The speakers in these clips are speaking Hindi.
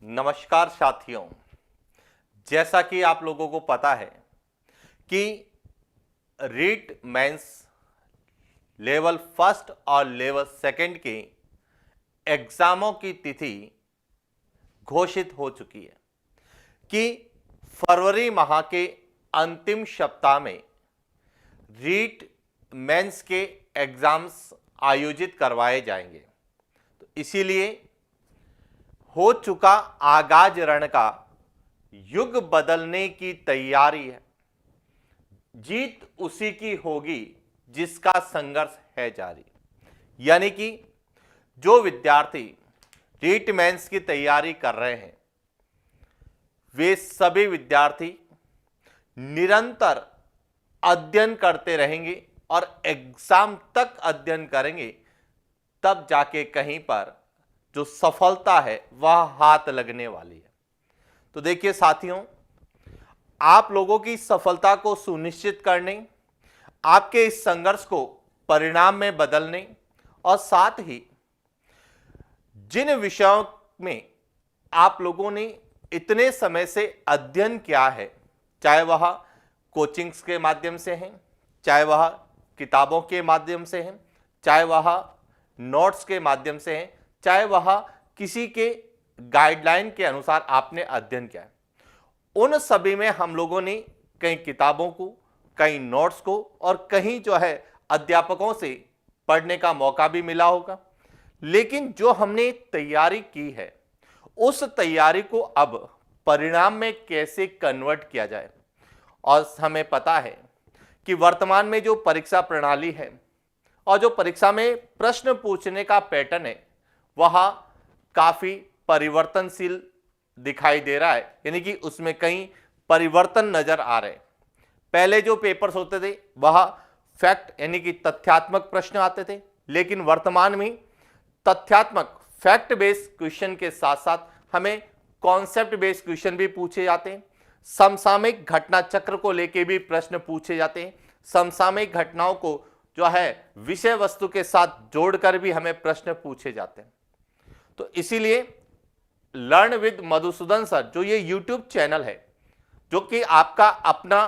नमस्कार साथियों। जैसा कि आप लोगों को पता है कि रीट मेंस लेवल फर्स्ट और लेवल सेकंड के एग्जामों की तिथि घोषित हो चुकी है कि फरवरी माह के अंतिम सप्ताह में रीट मेंस के एग्जाम्स आयोजित करवाए जाएंगे। तो इसीलिए हो चुका आगाज रण का युग बदलने की तैयारी है। जीत उसी की होगी जिसका संघर्ष है जारी। यानी कि जो विद्यार्थी रीट मेंस की तैयारी कर रहे हैं वे सभी विद्यार्थी निरंतर अध्ययन करते रहेंगे और एग्जाम तक अध्ययन करेंगे, तब जाके कहीं पर जो सफलता है वह हाथ लगने वाली है। तो देखिए साथियों, आप लोगों की सफलता को सुनिश्चित करने, आपके इस संघर्ष को परिणाम में बदलने और साथ ही जिन विषयों में आप लोगों ने इतने समय से अध्ययन किया है, चाहे वह कोचिंग्स के माध्यम से हैं, चाहे वह किताबों के माध्यम से हैं, चाहे वह नोट्स के माध्यम से हैं, चाहे वह किसी के गाइडलाइन के अनुसार आपने अध्ययन किया है, उन सभी में हम लोगों ने कई किताबों को, कई नोट्स को और कहीं जो है अध्यापकों से पढ़ने का मौका भी मिला होगा। लेकिन जो हमने तैयारी की है उस तैयारी को अब परिणाम में कैसे कन्वर्ट किया जाए। और हमें पता है कि वर्तमान में जो परीक्षा प्रणाली है और जो परीक्षा में प्रश्न पूछने का पैटर्न है वह काफी परिवर्तनशील दिखाई दे रहा है। यानी कि उसमें कई परिवर्तन नजर आ रहे हैं। पहले जो पेपर्स होते थे वह फैक्ट यानी कि तथ्यात्मक प्रश्न आते थे, लेकिन वर्तमान में तथ्यात्मक फैक्ट बेस्ड क्वेश्चन के साथ साथ हमें कॉन्सेप्ट बेस्ड क्वेश्चन भी पूछे जाते हैं। समसामयिक घटना चक्र को लेके भी प्रश्न पूछे जाते हैं। समसामयिक घटनाओं को जो है विषय वस्तु के साथ जोड़कर भी हमें प्रश्न पूछे जाते हैं। तो इसीलिए लर्न विद मधुसूदन सर जो ये यूट्यूब चैनल है, जो कि आपका अपना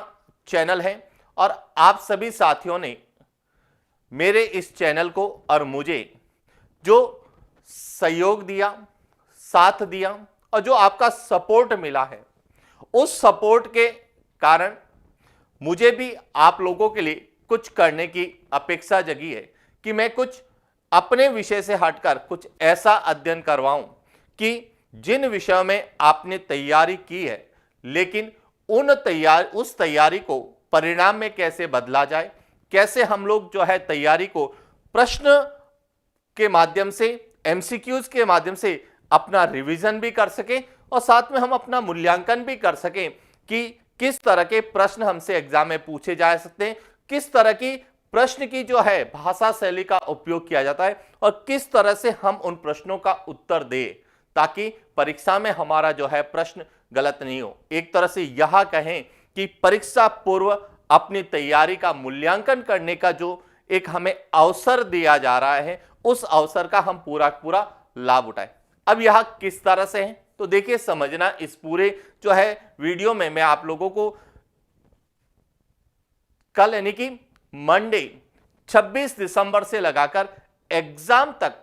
चैनल है, और आप सभी साथियों ने मेरे इस चैनल को और मुझे जो सहयोग दिया, साथ दिया और जो आपका सपोर्ट मिला है, उस सपोर्ट के कारण मुझे भी आप लोगों के लिए कुछ करने की अपेक्षा जगी है कि मैं कुछ अपने विषय से हटकर कुछ ऐसा अध्ययन करवाऊं कि जिन विषयों में आपने तैयारी की है, लेकिन उस तैयारी को परिणाम में कैसे बदला जाए, कैसे हम लोग जो है तैयारी को प्रश्न के माध्यम से, एमसीक्यूज के माध्यम से अपना रिवीजन भी कर सकें और साथ में हम अपना मूल्यांकन भी कर सकें कि किस तरह के प्रश्न हमसे एग्जाम में पूछे जा सकते हैं, किस तरह की प्रश्न की जो है भाषा शैली का उपयोग किया जाता है और किस तरह से हम उन प्रश्नों का उत्तर दें ताकि परीक्षा में हमारा जो है प्रश्न गलत नहीं हो। एक तरह से यह कहें कि परीक्षा पूर्व अपनी तैयारी का मूल्यांकन करने का जो एक हमें अवसर दिया जा रहा है, उस अवसर का हम पूरा लाभ उठाएं। अब यह किस तरह से है तो देखिए, समझना इस पूरे जो है वीडियो में मैं आप लोगों को कल यानी कि मंडे 26 दिसंबर से लगाकर एग्जाम तक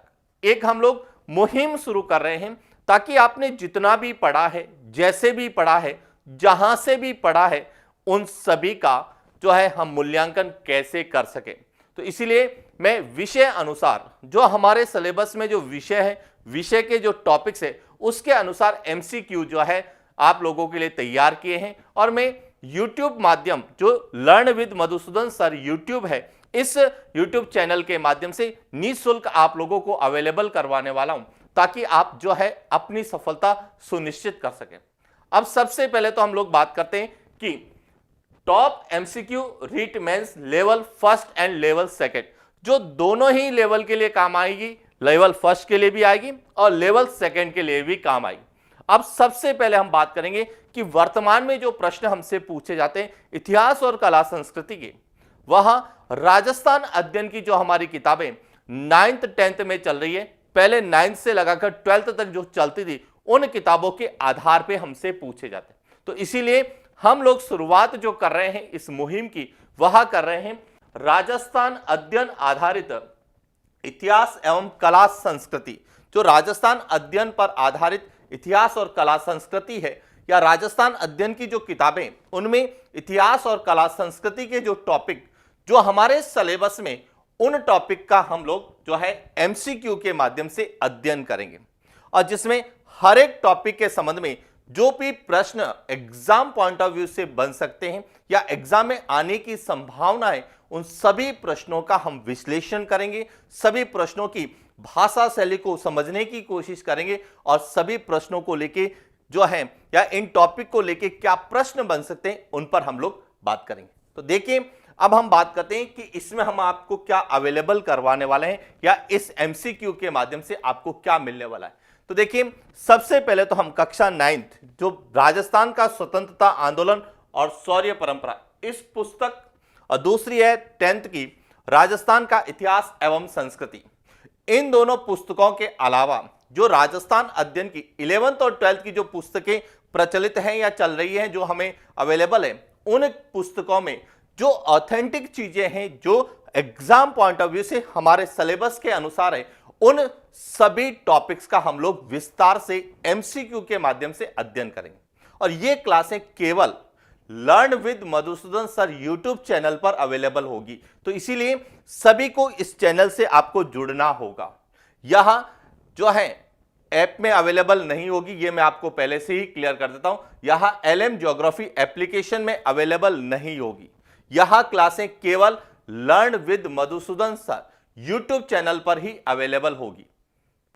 एक हम लोग मुहिम शुरू कर रहे हैं, ताकि आपने जितना भी पढ़ा है, जैसे भी पढ़ा है, जहां से भी पढ़ा है, उन सभी का जो है हम मूल्यांकन कैसे कर सके। तो इसीलिए मैं विषय अनुसार जो हमारे सिलेबस में जो विषय है, विषय के जो टॉपिक्स है, उसके अनुसार एमसीक्यू जो है आप लोगों के लिए तैयार किए हैं। और मैं यूट्यूब माध्यम जो learn with Madhusudan sir YouTube है, इस यूट्यूब चैनल के माध्यम से निःशुल्क आप लोगों को अवेलेबल करवाने वाला हूं, ताकि आप जो है अपनी सफलता सुनिश्चित कर सकें। अब सबसे पहले तो हम लोग बात करते हैं कि top MCQ REET mains level first and level second, जो दोनों ही लेवल के लिए काम आएगी, लेवल फर्स्ट के लिए भी आएगी और लेवल सेकंड के लिए भी काम आएगी। अब सबसे पहले हम बात करेंगे कि वर्तमान में जो प्रश्न हमसे पूछे जाते हैं इतिहास और कला संस्कृति के, वह राजस्थान अध्ययन की जो हमारी किताबें 9th 10th में चल रही है, पहले 9th से लगाकर 12th तक जो चलती थी उन किताबों के आधार पे हमसे पूछे जाते हैं। तो इसीलिए हम लोग शुरुआत जो कर रहे हैं इस मुहिम की, वह कर रहे हैं राजस्थान अध्ययन आधारित इतिहास एवं कला संस्कृति। जो राजस्थान अध्ययन पर आधारित इतिहास और कला संस्कृति है, या राजस्थान अध्ययन की जो किताबें, उनमें इतिहास और कला संस्कृति के जो टॉपिक जो हमारे सिलेबस में, उन टॉपिक का हम लोग जो है एमसीक्यू के माध्यम से अध्ययन करेंगे, और जिसमें हर एक टॉपिक के संबंध में जो भी प्रश्न एग्जाम पॉइंट ऑफ व्यू से बन सकते हैं या एग्जाम में आने की संभावना है, उन सभी प्रश्नों का हम विश्लेषण करेंगे, सभी प्रश्नों की भाषा शैली को समझने की कोशिश करेंगे, और सभी प्रश्नों को लेके जो है या इन टॉपिक को लेके क्या प्रश्न बन सकते हैं उन पर हम लोग बात करेंगे। तो देखिए, अब हम बात करते हैं कि इसमें हम आपको क्या अवेलेबल करवाने वाले हैं, या इस एमसीक्यू के माध्यम से आपको क्या मिलने वाला है। तो देखिए, सबसे पहले तो हम कक्षा 9th जो राजस्थान का स्वतंत्रता आंदोलन और शौर्य परंपरा, इस पुस्तक, और दूसरी है 10th की राजस्थान का इतिहास एवं संस्कृति। इन दोनों पुस्तकों के अलावा जो राजस्थान अध्ययन की 11th और 12th की जो पुस्तकें प्रचलित हैं या चल रही हैं, जो हमें अवेलेबल है, उन पुस्तकों में जो ऑथेंटिक चीजें हैं, जो एग्जाम पॉइंट ऑफ व्यू से हमारे सिलेबस के अनुसार है, उन सभी टॉपिक्स का हम लोग विस्तार से एमसीक्यू के माध्यम से अध्ययन करेंगे। और ये क्लासें केवल learn with Madhusudan sir YouTube channel पर अवेलेबल होगी। तो इसीलिए सभी को इस चैनल से आपको जुड़ना होगा। यह जो है ऐप में अवेलेबल नहीं होगी, ये मैं आपको पहले से ही क्लियर कर देता हूं। यह एलएम ज्योग्राफी एप्लीकेशन में अवेलेबल नहीं होगी। यह क्लासें केवल learn with Madhusudan sir YouTube channel पर ही अवेलेबल होगी।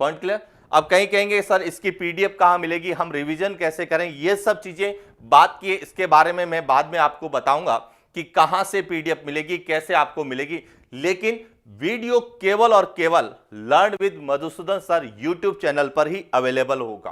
Point clear. अब कहीं कहेंगे सर इसकी पीडीएफ कहां मिलेगी, हम रिवीजन कैसे करें, ये सब चीजें बात किए, इसके बारे में मैं बाद में आपको बताऊंगा कि कहां से पीडीएफ मिलेगी, कैसे आपको मिलेगी। लेकिन वीडियो केवल और केवल learn with Madhusudan sir YouTube channel पर ही अवेलेबल होगा।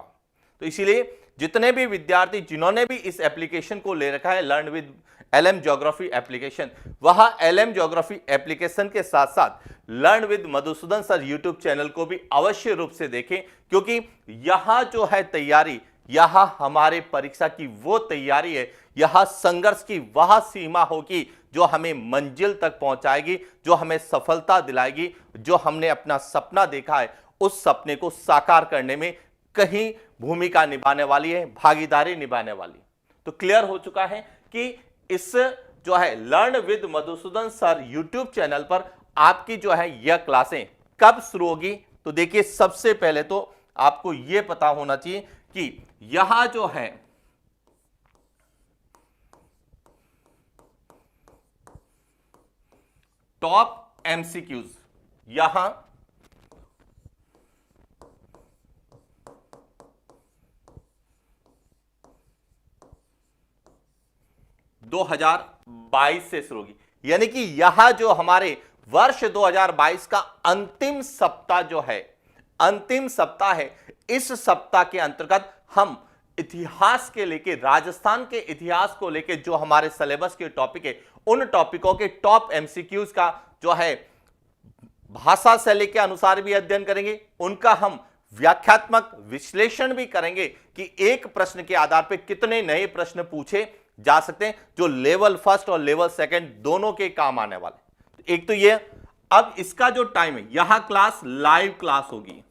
तो इसीलिए जितने भी विद्यार्थी जिन्होंने भी इस एप्लीकेशन को ले रखा है, learn with LM geography application, वह एलएम ज्योग्राफी एप्लीकेशन के साथ साथ learn with Madhusudan sir YouTube channel को भी अवश्य रूप से देखें, क्योंकि यहां जो है तैयारी, यहां हमारे परीक्षा की वो तैयारी है, यहां संघर्ष की वह सीमा होगी जो हमें मंजिल तक पहुंचाएगी, जो हमें सफलता दिलाएगी, जो हमने अपना सपना देखा है उस सपने को साकार करने में कहीं भूमिका निभाने वाली है, भागीदारी निभाने वाली। तो क्लियर हो चुका है कि इस जो है learn with Madhusudan sir YouTube channel पर आपकी जो है यह क्लासें कब शुरू होगी। तो देखिए, सबसे पहले तो आपको यह पता होना चाहिए कि यहां जो है टॉप एमसीक्यूज, यहां 2022 से शुरू होगी, यानी कि यह जो हमारे वर्ष 2022 का अंतिम सप्ताह जो है, अंतिम सप्ताह है, इस सप्ताह के अंतर्गत हम इतिहास के लेके, राजस्थान के इतिहास को लेके जो हमारे सिलेबस के टॉपिक है, उन टॉपिकों के टॉप एमसीक्यूज का जो है भाषा शैली के अनुसार भी अध्ययन करेंगे, उनका हम व्याख्यात्मक विश्लेषण भी करेंगे कि एक प्रश्न के आधार पर कितने नए प्रश्न पूछे जा सकते हैं, जो लेवल फर्स्ट और लेवल सेकंड दोनों के काम आने वाले। एक तो ये, अब इसका जो टाइम है, यहां क्लास लाइव क्लास होगी,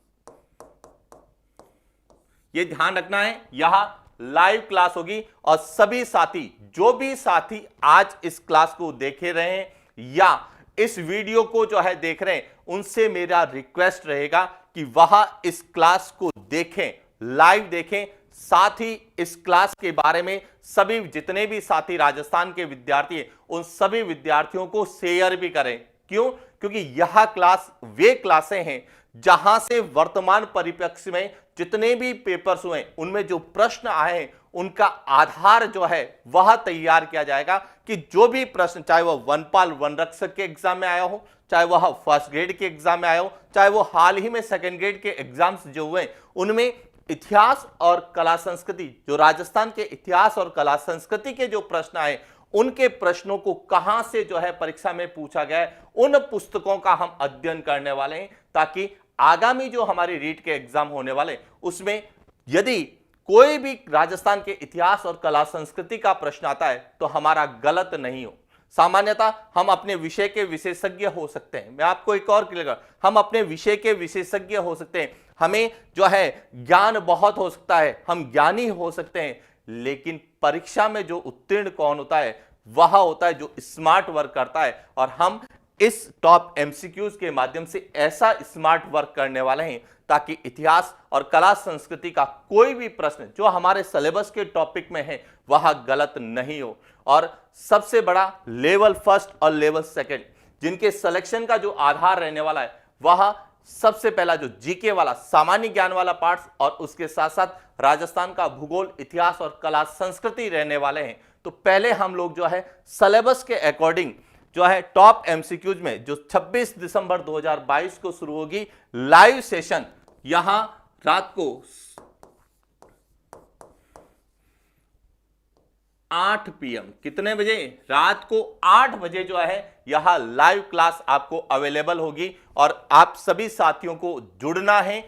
ये ध्यान रखना है, यहां लाइव क्लास होगी, और सभी साथी, जो भी साथी आज इस क्लास को देखे रहे हैं या इस वीडियो को जो है देख रहे हैं, उनसे मेरा रिक्वेस्ट रहेगा कि वह इस क्लास को देखें, लाइव देखें, साथ ही इस क्लास के बारे में सभी जितने भी साथी राजस्थान के विद्यार्थी हैं, उन सभी विद्यार्थियों को शेयर भी करें। क्यों? क्योंकि यह क्लास वे क्लासें हैं जहां से वर्तमान परिप्रेक्ष्य में जितने भी पेपर्स हुए उनमें जो प्रश्न आए हैं, उनका आधार जो है वह तैयार किया जाएगा कि जो भी प्रश्न, चाहे वह वनपाल वनरक्षक के एग्जाम में आया हो, चाहे वह फर्स्ट ग्रेड के एग्जाम में आया हो, चाहे वो हाल ही में सेकंड ग्रेड के एग्जाम्स जो हुए उनमें इतिहास और कला संस्कृति, जो राजस्थान के इतिहास और कला संस्कृति के जो प्रश्न आए, उनके प्रश्नों को कहां से जो है परीक्षा में पूछा गया है, उन पुस्तकों का हम अध्ययन करने वाले हैं, ताकि आगामी जो हमारी रीट के एग्जाम होने वाले उसमें यदि कोई भी राजस्थान के इतिहास और कला संस्कृति का प्रश्न आता है तो हमारा गलत नहीं हो। सामान्यतः हम अपने विषय के विशेषज्ञ हो सकते हैं। मैं आपको एक और क्लियर कर, हम अपने विषय के विशेषज्ञ हो सकते हैं, हमें जो है ज्ञान बहुत हो सकता है, हम ज्ञानी हो सकते हैं, लेकिन परीक्षा में जो उत्तीर्ण कौन होता है वह होता है जो स्मार्ट वर्क करता है। और हम इस टॉप एमसीक्यूज के माध्यम से ऐसा स्मार्ट वर्क करने वाले हैं ताकि इतिहास और कला संस्कृति का कोई भी प्रश्न जो हमारे सिलेबस के टॉपिक में है वह गलत नहीं हो। और सबसे बड़ा लेवल फर्स्ट और लेवल सेकंड जिनके सिलेक्शन का जो आधार रहने वाला है वह सबसे पहला जो जीके वाला सामान्य ज्ञान वाला पार्ट और उसके साथ साथ राजस्थान का भूगोल, इतिहास और कला संस्कृति रहने वाले हैं। तो पहले हम लोग जो है सिलेबस के अकॉर्डिंग जो है टॉप एमसीक्यूज में जो 26 दिसंबर 2022 को शुरू होगी लाइव सेशन, यहां रात को 8 PM, कितने बजे? रात को 8 बजे जो है यह लाइव क्लास आपको अवेलेबल होगी। और आप सभी साथियों को जुड़ना है,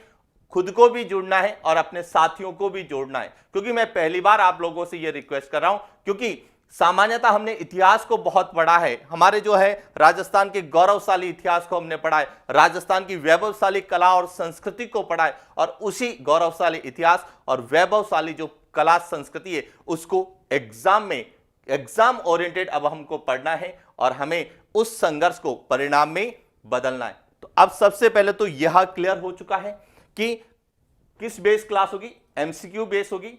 खुद को भी जुड़ना है और अपने साथियों को भी जोड़ना है, क्योंकि मैं पहली बार आप लोगों से यह रिक्वेस्ट कर रहा हूं, क्योंकि सामान्यतः हमने इतिहास को बहुत पढ़ा है, हमारे जो है राजस्थान के गौरवशाली इतिहास को हमने पढ़ा है, राजस्थान की वैभवशाली कला और संस्कृति को पढ़ा है, और उसी गौरवशाली इतिहास और वैभवशाली जो कला संस्कृति है उसको एग्जाम में एग्जाम ओरिएंटेड अब हमको पढ़ना है और हमें उस संघर्ष को परिणाम में बदलना है। तो अब सबसे पहले तो यह क्लियर हो चुका है कि किस बेस क्लास होगी, एमसीक्यू बेस होगी,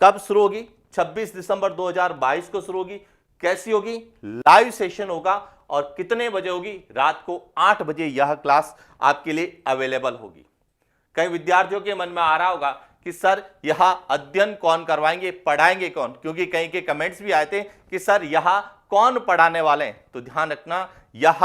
कब शुरू होगी, 26 दिसंबर 2022 को शुरू होगी, कैसी होगी, लाइव सेशन होगा और कितने बजे होगी, रात को 8 बजे यह क्लास आपके लिए अवेलेबल होगी। कई विद्यार्थियों के मन में आ रहा होगा कि सर यह अध्ययन कौन करवाएंगे, पढ़ाएंगे कौन, क्योंकि कई के कमेंट्स भी आए थे कि सर यह कौन पढ़ाने वाले हैं। तो ध्यान रखना, यह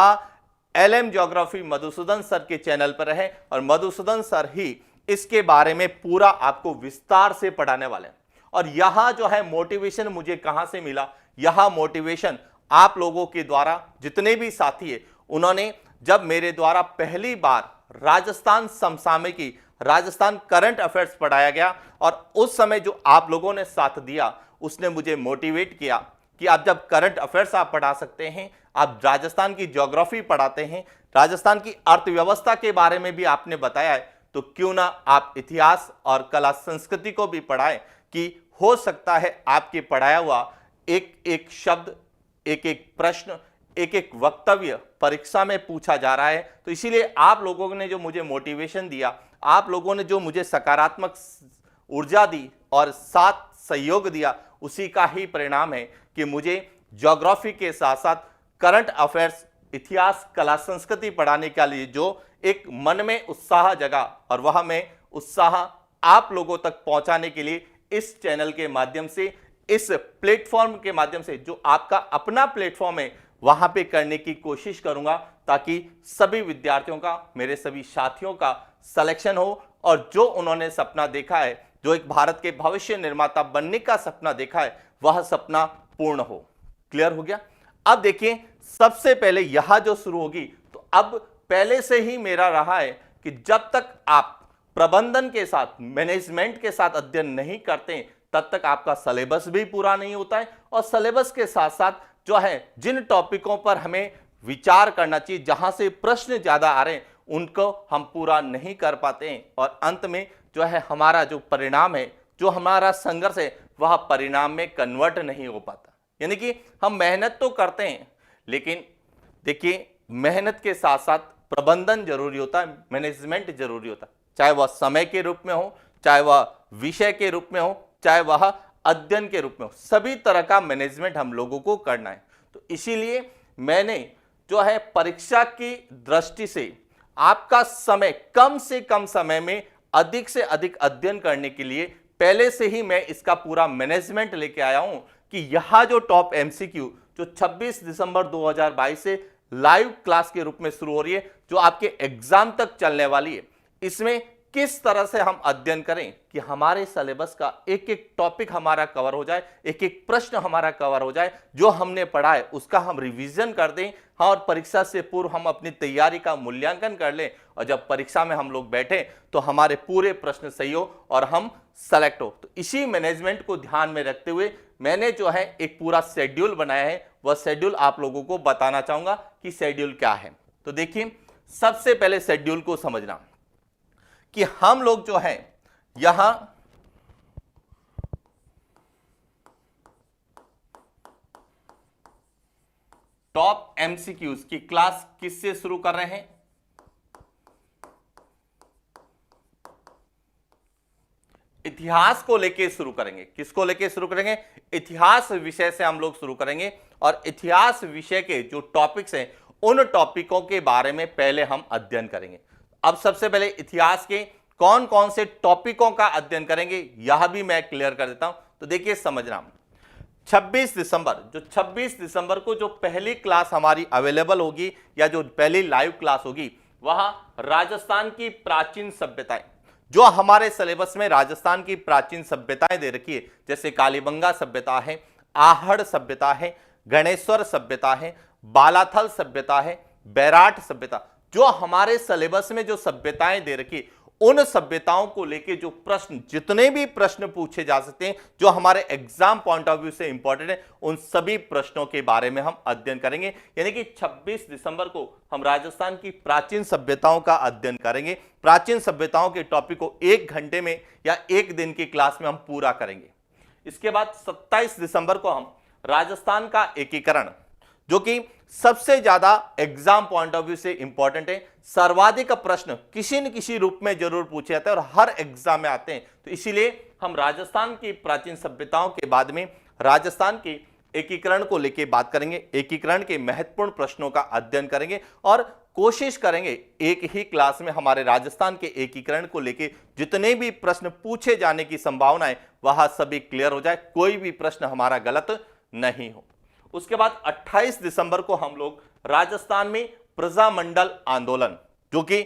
LM ज्योग्राफी मधुसूदन सर के चैनल पर है और मधुसूदन सर ही इसके बारे में पूरा आपको विस्तार से पढ़ाने वाले हैं। और यहां जो है मोटिवेशन मुझे कहां से मिला, यह मोटिवेशन आप लोगों के द्वारा जितने भी साथी है उन्होंने जब मेरे द्वारा पहली बार राजस्थान समसामयिकी, राजस्थान करंट अफेयर्स पढ़ाया गया और उस समय जो आप लोगों ने साथ दिया उसने मुझे मोटिवेट किया कि आप जब करंट अफेयर्स आप पढ़ा सकते हैं, आप राजस्थान की ज्योग्राफी पढ़ाते हैं, राजस्थान की अर्थव्यवस्था के बारे में भी आपने बताया है, तो क्यों ना आप इतिहास और कला संस्कृति को भी पढ़ाएं कि हो सकता है आपके पढ़ाया हुआ एक एक शब्द, एक एक प्रश्न, एक एक वक्तव्य परीक्षा में पूछा जा रहा है। तो इसीलिए आप लोगों ने जो मुझे मोटिवेशन दिया, आप लोगों ने जो मुझे सकारात्मक ऊर्जा दी और साथ सहयोग दिया, उसी का ही परिणाम है कि मुझे ज्योग्राफी के साथ साथ करंट अफेयर्स, इतिहास, कला संस्कृति पढ़ाने के लिए जो एक मन में उत्साह जगा और वह मैं उत्साह आप लोगों तक पहुंचाने के लिए इस चैनल के माध्यम से, इस प्लेटफॉर्म के माध्यम से जो आपका अपना प्लेटफॉर्म है वहां पे करने की कोशिश करूंगा, ताकि सभी विद्यार्थियों का, मेरे सभी साथियों का सिलेक्शन हो और जो उन्होंने सपना देखा है, जो एक भारत के भविष्य निर्माता बनने का सपना देखा है, वह सपना पूर्ण हो। क्लियर हो गया? अब देखिए, सबसे पहले यह जो शुरू होगी, तो अब पहले से ही मेरा रहा है कि जब तक आप प्रबंधन के साथ, मैनेजमेंट के साथ अध्ययन नहीं करते तब तक आपका सिलेबस भी पूरा नहीं होता है। और सिलेबस के साथ साथ जो है जिन टॉपिकों पर हमें विचार करना चाहिए, जहां से प्रश्न ज्यादा आ रहे हैं, उनको हम पूरा नहीं कर पाते हैं और अंत में जो है हमारा जो परिणाम है, जो हमारा संघर्ष है, वह परिणाम में कन्वर्ट नहीं हो पाता। यानी कि हम मेहनत तो करते हैं, लेकिन देखिए मेहनत के साथ साथ प्रबंधन जरूरी होता है, मैनेजमेंट जरूरी होता है, चाहे वह समय के रूप में हो, चाहे वह विषय के रूप में हो, चाहे वह अध्ययन के रूप में हो, सभी तरह का मैनेजमेंट हम लोगों को करना है। तो इसीलिए मैंने जो है परीक्षा की दृष्टि से आपका समय कम से कम समय में अधिक से अधिक अध्ययन करने के लिए पहले से ही मैं इसका पूरा मैनेजमेंट लेके आया हूं कि यह जो टॉप एमसीक्यू जो 26 दिसंबर 2022 से लाइव क्लास के रूप में शुरू हो रही है, जो आपके एग्जाम तक चलने वाली है, इसमें किस तरह से हम अध्ययन करें कि हमारे सिलेबस का एक एक टॉपिक हमारा कवर हो जाए, एक एक प्रश्न हमारा कवर हो जाए, जो हमने पढ़ा है उसका हम रिवीजन कर दें और परीक्षा से पूर्व हम अपनी तैयारी का मूल्यांकन कर लें, और जब परीक्षा में हम लोग बैठे तो हमारे पूरे प्रश्न सही हो और हम सेलेक्ट हो। तो इसी मैनेजमेंट को ध्यान में रखते हुए मैंने जो है एक पूरा शेड्यूल बनाया है, वह शेड्यूल आप लोगों को बताना चाहूंगा कि शेड्यूल क्या है। तो देखिए, सबसे पहले शेड्यूल को समझना कि हम लोग जो है यहां टॉप एमसीक्यूज की क्लास किससे शुरू कर रहे हैं? इतिहास को लेके शुरू करेंगे। किसको लेके शुरू करेंगे? इतिहास विषय से हम लोग शुरू करेंगे, और इतिहास विषय के जो टॉपिक्स हैं उन टॉपिकों के बारे में पहले हम अध्ययन करेंगे। अब सबसे पहले इतिहास के कौन कौन से टॉपिकों का अध्ययन करेंगे यह भी मैं क्लियर कर देता हूं। तो देखिए, समझना, 26 दिसंबर को जो पहली क्लास हमारी अवेलेबल होगी या जो पहली लाइव क्लास होगी, वह राजस्थान की प्राचीन सभ्यताएं, जो हमारे सिलेबस में राजस्थान की प्राचीन सभ्यताएं दे रखी है, जैसे कालीबंगा सभ्यता है, आहड़ सभ्यता है, गणेश्वर सभ्यता है, बालाथल सभ्यता है, बैराट सभ्यता, जो हमारे सिलेबस में जो सभ्यताएं दे रखी है, उन सभ्यताओं को लेके जो प्रश्न, जितने भी प्रश्न पूछे जा सकते हैं जो हमारे एग्जाम पॉइंट ऑफ व्यू से इंपॉर्टेंट है, उन सभी प्रश्नों के बारे में हम अध्ययन करेंगे। यानी कि 26 दिसंबर को हम राजस्थान की प्राचीन सभ्यताओं का अध्ययन करेंगे। प्राचीन सभ्यताओं के टॉपिक को 1 घंटे में या 1 दिन की क्लास में हम पूरा करेंगे। इसके बाद 27 दिसंबर को हम राजस्थान का एकीकरण, जो कि सबसे ज्यादा एग्जाम पॉइंट ऑफ व्यू से इंपॉर्टेंट है, सर्वाधिक प्रश्न किसी न किसी रूप में जरूर पूछे जाते हैं और हर एग्जाम में आते हैं, तो इसीलिए हम राजस्थान की प्राचीन सभ्यताओं के बाद में राजस्थान के एकीकरण को लेकर बात करेंगे। एकीकरण के महत्वपूर्ण प्रश्नों का अध्ययन करेंगे और कोशिश करेंगे एक ही क्लास में हमारे राजस्थान के एकीकरण को लेकर जितने भी प्रश्न पूछे जाने की संभावना है वह सभी क्लियर हो जाए, कोई भी प्रश्न हमारा गलत नहीं हो। उसके बाद 28 दिसंबर को हम लोग राजस्थान में प्रजामंडल आंदोलन, जो कि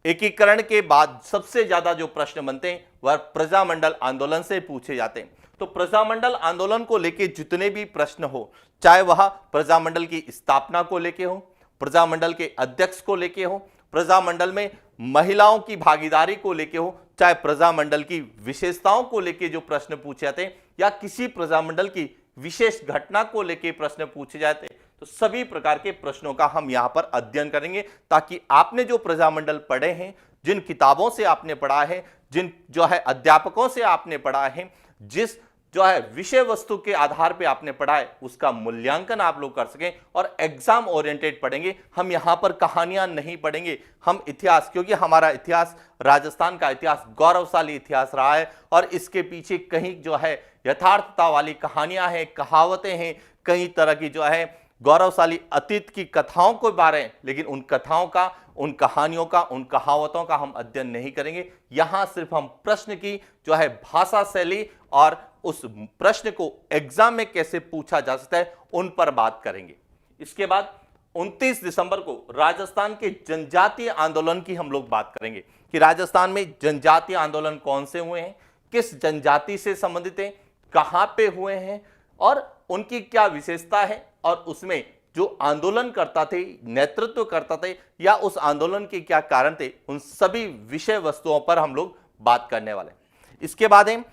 एकीकरण के बाद सबसे ज्यादा जो प्रश्न बनते हैं वह प्रजामंडल आंदोलन से पूछे जाते हैं। तो प्रजामंडल आंदोलन को लेके जितने भी प्रश्न हो, चाहे वह प्रजामंडल की स्थापना को लेके हो, प्रजामंडल के अध्यक्ष को लेके हो, प्रजामंडल में महिलाओं की भागीदारी को लेके हो, चाहे प्रजामंडल की विशेषताओं को लेके जो प्रश्न पूछे जाते हैं या किसी प्रजामंडल की विशेष घटना को लेके प्रश्न पूछे जाते हैं, तो सभी प्रकार के प्रश्नों का हम यहां पर अध्ययन करेंगे, ताकि आपने जो प्रजामंडल पढ़े हैं, जिन किताबों से आपने पढ़ा है, जिन जो है अध्यापकों से आपने पढ़ा है, जिस जो है विषय वस्तु के आधार पे आपने पढ़ा है, उसका मूल्यांकन आप लोग कर सकें और एग्जाम ओरिएंटेड पढ़ेंगे। हम यहां पर कहानियां नहीं पढ़ेंगे, हम इतिहास, क्योंकि हमारा इतिहास, राजस्थान का इतिहास गौरवशाली इतिहास रहा है और इसके पीछे कहीं जो है यथार्थता वाली कहानियां हैं, कहावतें हैं, कई तरह की जो है गौरवशाली अतीत की कथाओं के बारे में, लेकिन उन कथाओं का, उन कहानियों का, उन कहावतों का हम अध्ययन नहीं करेंगे। यहां सिर्फ हम प्रश्न की जो है भाषा शैली और उस प्रश्न को एग्जाम में कैसे पूछा जा सकता है उन पर बात करेंगे। इसके बाद 29 दिसंबर को राजस्थान के जनजातीय आंदोलन की हम लोग बात करेंगे कि राजस्थान में जनजातीय आंदोलन कौन से हुए हैं, किस जनजाति से संबंधित हैं, कहां पे हुए हैं और उनकी क्या विशेषता है, और उसमें जो आंदोलन करता थे, नेतृत्व करता थे, या उस आंदोलन के क्या कारण थे, उन सभी विषय वस्तुओं पर हम लोग बात करने वाले हैं। इसके बाद है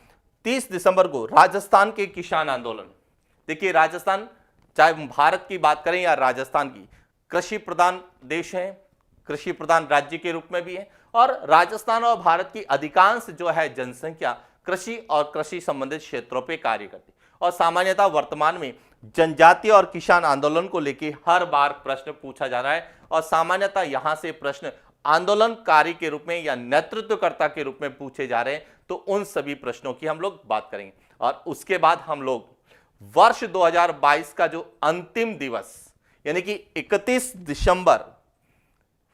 30 दिसंबर को राजस्थान के किसान आंदोलन। देखिए, राजस्थान, चाहे भारत की बात करें या राजस्थान की, कृषि प्रधान देश है, कृषि प्रधान राज्य के रूप में भी है, और राजस्थान और भारत की अधिकांश जो है जनसंख्या कृषि और कृषि संबंधित क्षेत्रों पे कार्य करती है। और सामान्यतः वर्तमान में जनजातीय और किसान आंदोलन को लेकर हर बार प्रश्न पूछा जा रहा है, और सामान्यतः यहां से प्रश्न आंदोलनकारी के रूप में या नेतृत्वकर्ता के रूप में पूछे जा रहे हैं, तो उन सभी प्रश्नों की हम लोग बात करेंगे। और उसके बाद हम लोग वर्ष 2022 का जो अंतिम दिवस, यानी कि 31 दिसंबर,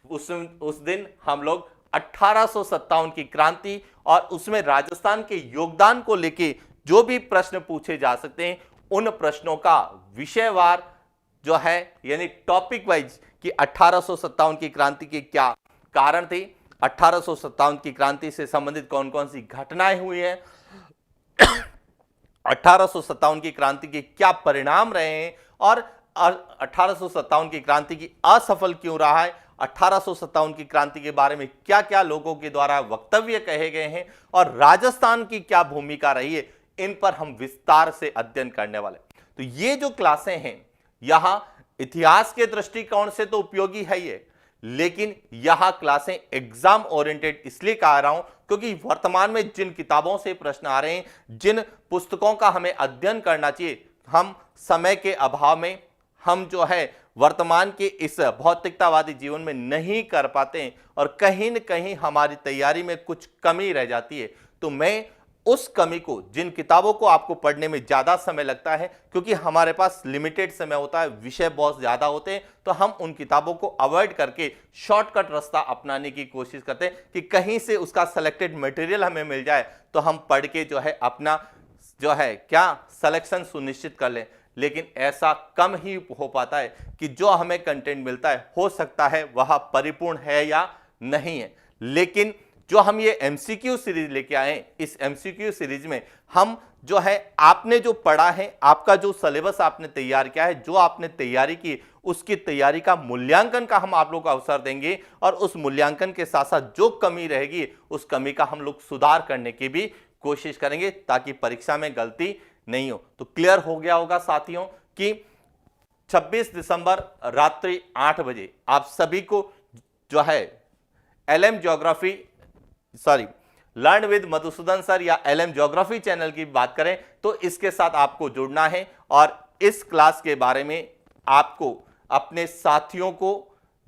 उस दिन हम लोग 1857 की क्रांति और उसमें राजस्थान के योगदान को लेके जो भी प्रश्न पूछे जा सकते हैं, उन प्रश्नों का विषयवार जो है, यानी टॉपिक वाइज कि 1857 की क्रांति के क्या कारण थे, 1857 की क्रांति से संबंधित कौन कौन सी घटनाएं हुई हैं, 1857 की क्रांति के क्या परिणाम रहे हैं और 1857 की क्रांति की असफल क्यों रहा है, 1857 की क्रांति के बारे में क्या क्या लोगों के द्वारा वक्तव्य कहे गए हैं और राजस्थान की क्या भूमिका रही है, इन पर हम विस्तार से अध्ययन करने वाले। तो ये जो क्लासें हैं यहां इतिहास के दृष्टिकोण से तो उपयोगी है ये, लेकिन यहां क्लासें एग्जाम ओरिएंटेड इसलिए कह रहा हूं क्योंकि वर्तमान में जिन किताबों से प्रश्न आ रहे हैं, जिन पुस्तकों का हमें अध्ययन करना चाहिए, हम समय के अभाव में हम जो है वर्तमान के इस भौतिकतावादी जीवन में नहीं कर पाते हैं और कहीं न कहीं हमारी तैयारी में कुछ कमी रह जाती है। तो मैं उस कमी को, जिन किताबों को आपको पढ़ने में ज्यादा समय लगता है क्योंकि हमारे पास लिमिटेड समय होता है, विषय बहुत ज्यादा होते हैं, तो हम उन किताबों को अवॉइड करके शॉर्टकट रास्ता अपनाने की कोशिश करते हैं कि कहीं से उसका सेलेक्टेड मटेरियल हमें मिल जाए तो हम पढ़ के जो है अपना जो है क्या सिलेक्शन सुनिश्चित कर लें। लेकिन ऐसा कम ही हो पाता है कि जो हमें कंटेंट मिलता है हो सकता है वह परिपूर्ण है या नहीं है। लेकिन जो हम ये एमसीक्यू सीरीज लेके आए हैं, इस एमसीक्यू सीरीज में हम जो है आपने जो पढ़ा है, आपका जो सिलेबस आपने तैयार किया है, जो आपने तैयारी की, उसकी तैयारी का मूल्यांकन का हम आप लोग को अवसर देंगे और उस मूल्यांकन के साथ साथ जो कमी रहेगी उस कमी का हम लोग सुधार करने की भी कोशिश करेंगे ताकि परीक्षा में गलती नहीं हो। तो क्लियर हो गया होगा साथियों कि 26 दिसंबर रात्रि 8 बजे आप सभी को जो है LM geography learn with Madhusudan sir या एलएम ज्योग्राफी चैनल की बात करें तो इसके साथ आपको जुड़ना है और इस क्लास के बारे में आपको अपने साथियों को,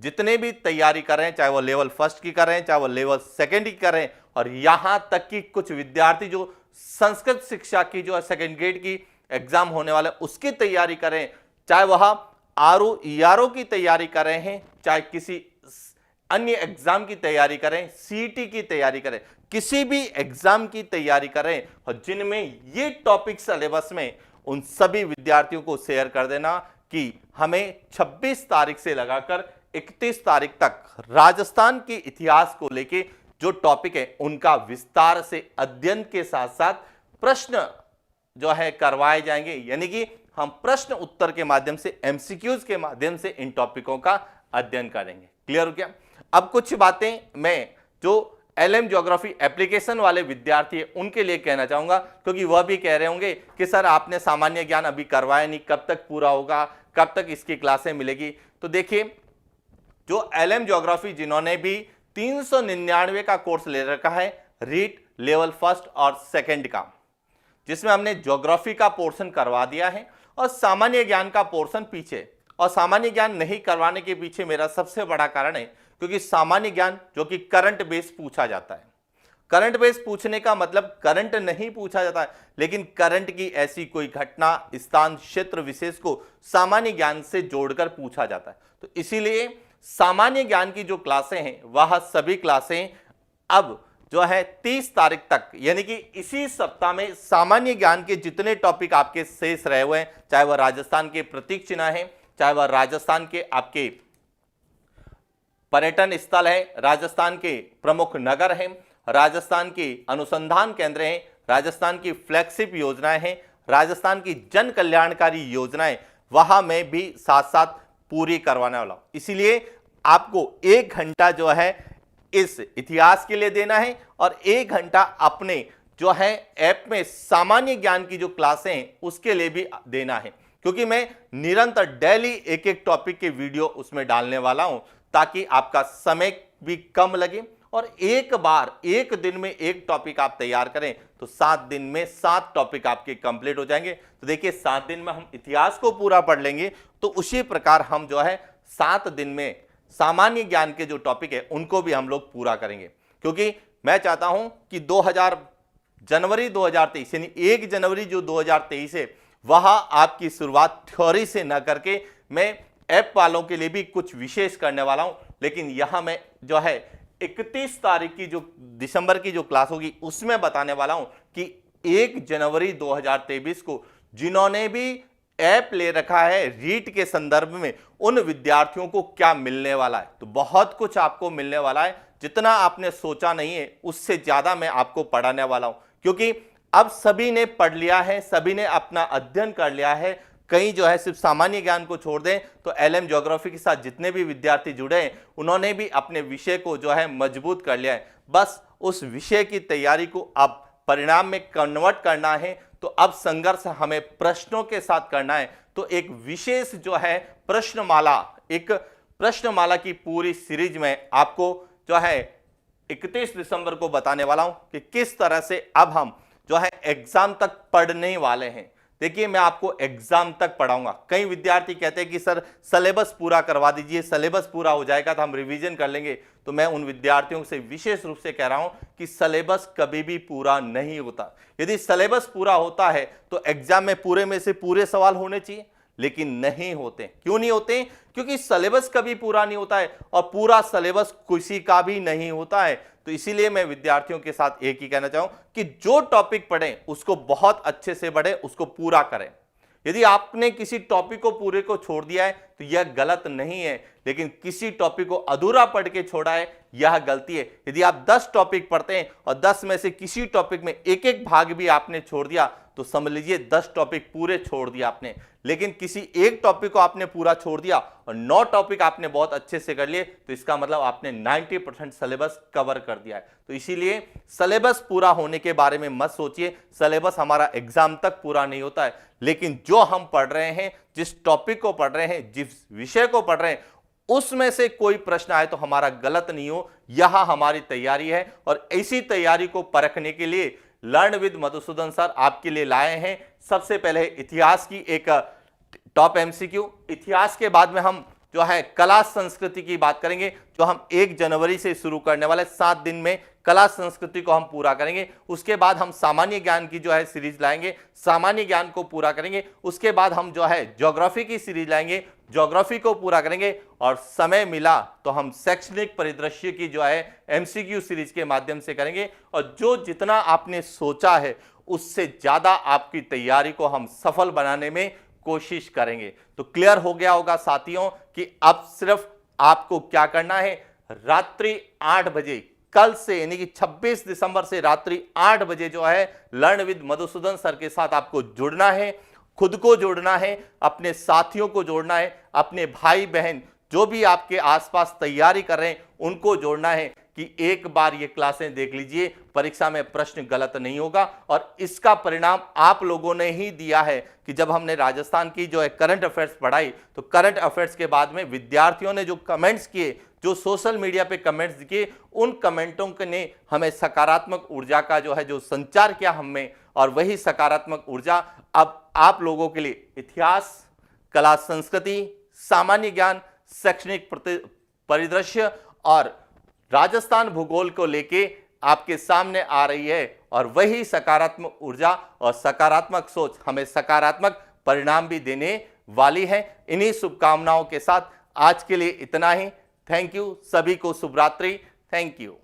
जितने भी तैयारी कर रहे हैं, चाहे वो लेवल फर्स्ट की कर रहे हैं, चाहे वो लेवल सेकेंड की कर रहे हैं, और यहां तक कि कुछ विद्यार्थी जो संस्कृत शिक्षा की जो सेकेंड ग्रेड की एग्जाम होने वाला उसकी तैयारी कर रहे हैं, चाहे वह आरओ ईआरओ की तैयारी कर रहे हैं, चाहे किसी अन्य एग्जाम की तैयारी करें, सीईटी की तैयारी करें, किसी भी एग्जाम की तैयारी करें और जिनमें ये टॉपिक सिलेबस में, उन सभी विद्यार्थियों को शेयर कर देना कि हमें 26 तारीख से लगाकर 31 तारीख तक राजस्थान के इतिहास को लेके जो टॉपिक है उनका विस्तार से अध्ययन के साथ साथ प्रश्न जो है करवाए जाएंगे, यानी कि हम प्रश्न उत्तर के माध्यम से, एमसीक्यूज के माध्यम से इन टॉपिकों का अध्ययन करेंगे। क्लियर हो गया? अब कुछ बातें मैं जो एलएम ज्योग्राफी एप्लीकेशन वाले विद्यार्थी हैं उनके लिए कहना चाहूंगा, क्योंकि वह भी कह रहे होंगे कि सर आपने सामान्य ज्ञान अभी करवाया नहीं, कब तक पूरा होगा, कब तक इसकी क्लासें मिलेगी। तो देखिए, जो एलएम ज्योग्राफी जिन्होंने भी 399 का कोर्स ले रखा है रीट लेवल फर्स्ट और सेकेंड का, जिसमें हमने ज्योग्राफी का पोर्शन करवा दिया है और सामान्य ज्ञान का पोर्शन पीछे, और सामान्य ज्ञान नहीं करवाने के पीछे मेरा सबसे बड़ा कारण है क्योंकि सामान्य ज्ञान जो कि करंट बेस पूछा जाता है, करंट बेस पूछने का मतलब करंट नहीं पूछा जाता है, लेकिन करंट की ऐसी कोई घटना, स्थान, क्षेत्र विशेष को सामान्य ज्ञान से जोड़कर पूछा जाता है। तो इसीलिए सामान्य ज्ञान की जो क्लासें हैं वह सभी क्लासें अब जो है 30 तारीख तक, यानी कि इसी सप्ताह में सामान्य ज्ञान के जितने टॉपिक आपके शेष रहे हुए हैं, चाहे वह राजस्थान के प्रतीक चिन्ह है, चाहे वह राजस्थान के आपके पर्यटन स्थल है, राजस्थान के प्रमुख नगर हैं, राजस्थान के अनुसंधान केंद्र हैं, राजस्थान की फ्लैगशिप योजनाएं हैं, राजस्थान की जन कल्याणकारी योजनाएं, वहां मैं भी साथ साथ पूरी करवाने वाला हूं। इसीलिए आपको 1 घंटा जो है इस इतिहास के लिए देना है और 1 घंटा अपने जो है ऐप में सामान्य ज्ञान की जो क्लासें हैं उसके लिए भी देना है, क्योंकि मैं निरंतर डेली एक एक टॉपिक के वीडियो उसमें डालने वाला हूं ताकि आपका समय भी कम लगे और एक दिन में एक टॉपिक आप तैयार करें तो 7 दिन में 7 टॉपिक आपके कंप्लीट हो जाएंगे। तो देखिए 7 दिन में हम इतिहास को पूरा पढ़ लेंगे, तो उसी प्रकार हम जो है 7 दिन में सामान्य ज्ञान के जो टॉपिक है उनको भी हम लोग पूरा करेंगे, क्योंकि मैं चाहता हूं कि जनवरी 2023 यानी 1 जनवरी जो 2023 है वह आपकी शुरुआत थ्योरी से न करके मैं ऐप वालों के लिए भी कुछ विशेष करने वाला हूं। लेकिन यहां मैं जो है 31 तारीख की जो दिसंबर की जो क्लास होगी उसमें बताने वाला हूं कि 1 जनवरी 2023 को जिन्होंने भी ऐप ले रखा है रीट के संदर्भ में उन विद्यार्थियों को क्या मिलने वाला है। तो बहुत कुछ आपको मिलने वाला है, जितना आपने सोचा नहीं है उससे ज्यादा मैं आपको पढ़ाने वाला हूं, क्योंकि अब सभी ने पढ़ लिया है, सभी ने अपना अध्ययन कर लिया है। कहीं जो है सिर्फ सामान्य ज्ञान को छोड़ दें तो एलएम ज्योग्राफी के साथ जितने भी विद्यार्थी जुड़े हैं उन्होंने भी अपने विषय को जो है मजबूत कर लिया है। बस उस विषय की तैयारी को अब परिणाम में कन्वर्ट करना है, तो अब संघर्ष हमें प्रश्नों के साथ करना है। तो एक विशेष जो है प्रश्नमाला, एक प्रश्नमाला की पूरी सीरीज में आपको जो है 31 दिसंबर को बताने वाला हूं कि किस तरह से अब हम जो है एग्जाम तक पढ़ने वाले हैं। देखिए, मैं आपको एग्जाम तक पढ़ाऊंगा। कई विद्यार्थी कहते हैं कि सर सिलेबस पूरा करवा दीजिए, सिलेबस पूरा हो जाएगा तो हम रिवीजन कर लेंगे। तो मैं उन विद्यार्थियों से विशेष रूप से कह रहा हूं कि सिलेबस कभी भी पूरा नहीं होता। यदि सिलेबस पूरा होता है तो एग्जाम में पूरे में से पूरे सवाल होने चाहिए, लेकिन नहीं होते। क्यों नहीं होते? क्योंकि सिलेबस कभी पूरा नहीं होता है और पूरा सिलेबस किसी का भी नहीं होता है। तो इसीलिए मैं विद्यार्थियों के साथ एक ही कहना चाहूं कि जो टॉपिक पढ़ें उसको बहुत अच्छे से पढ़ें, उसको पूरा करें। यदि आपने किसी टॉपिक को पूरे को छोड़ दिया है तो यह गलत नहीं है, लेकिन किसी टॉपिक को अधूरा पढ़ के छोड़ा है यह गलती है। यदि आप 10 टॉपिक पढ़ते हैं और 10 में से किसी टॉपिक में एक एक भाग भी आपने छोड़ दिया तो समझ लीजिए 10 टॉपिक पूरे छोड़ दिया आपने। लेकिन किसी एक टॉपिक को आपने पूरा छोड़ दिया और 9 टॉपिक आपने बहुत अच्छे से कर लिए तो इसका मतलब आपने 90% सिलेबस कवर कर दिया है। तो इसीलिए सिलेबस पूरा होने के बारे में मत सोचिए। सिलेबस हमारा एग्जाम तक पूरा नहीं होता है, लेकिन जो हम पढ़ रहे हैं, जिस टॉपिक को पढ़ रहे हैं, जिस विषय को पढ़ रहे हैं, उसमें से कोई प्रश्न आए तो हमारा गलत नहीं हो, यह हमारी तैयारी है। और इसी तैयारी को परखने के लिए लर्न विद मधुसूदन सर आपके लिए लाए हैं सबसे पहले इतिहास की एक टॉप एमसीक्यू। इतिहास के बाद में हम जो है कला संस्कृति की बात करेंगे, जो हम 1 जनवरी से शुरू करने वाले 7 दिन में कला संस्कृति को हम पूरा करेंगे। उसके बाद हम सामान्य ज्ञान की जो है सीरीज लाएंगे, सामान्य ज्ञान को पूरा करेंगे। उसके बाद हम जो है ज्योग्राफी की सीरीज लाएंगे, ज्योग्राफी को पूरा करेंगे। और समय मिला तो हम शैक्षणिक परिदृश्य की जो है एमसीक्यू सीरीज के माध्यम से करेंगे। और जो जितना आपने सोचा है उससे ज्यादा आपकी तैयारी को हम सफल बनाने में कोशिश करेंगे। तो क्लियर हो गया होगा साथियों कि अब सिर्फ आपको क्या करना है, रात्रि 8 बजे कल से यानी कि 26 दिसंबर से रात्रि 8 बजे जो है लर्न विद मधुसूदन सर के साथ आपको जुड़ना है। खुद को जोड़ना है, अपने साथियों को जोड़ना है, अपने भाई बहन जो भी आपके आसपास तैयारी कर रहे हैं उनको जोड़ना है कि एक बार ये क्लासें देख लीजिए, परीक्षा में प्रश्न गलत नहीं होगा। और इसका परिणाम आप लोगों ने ही दिया है कि जब हमने राजस्थान की जो है करंट अफेयर्स पढ़ाई तो करंट अफेयर्स के बाद में विद्यार्थियों ने जो कमेंट्स किए, जो सोशल मीडिया पे कमेंट्स किए, उन कमेंटों ने हमें सकारात्मक ऊर्जा का जो है जो संचार किया हमें, और वही सकारात्मक ऊर्जा अब आप लोगों के लिए इतिहास, कला संस्कृति, सामान्य ज्ञान, शैक्षणिक परिदृश्य और राजस्थान भूगोल को लेके आपके सामने आ रही है। और वही सकारात्मक ऊर्जा और सकारात्मक सोच हमें सकारात्मक परिणाम भी देने वाली है। इन्हीं शुभकामनाओं के साथ आज के लिए इतना ही। थैंक यू, सभी को शुभ रात्रि। Thank you.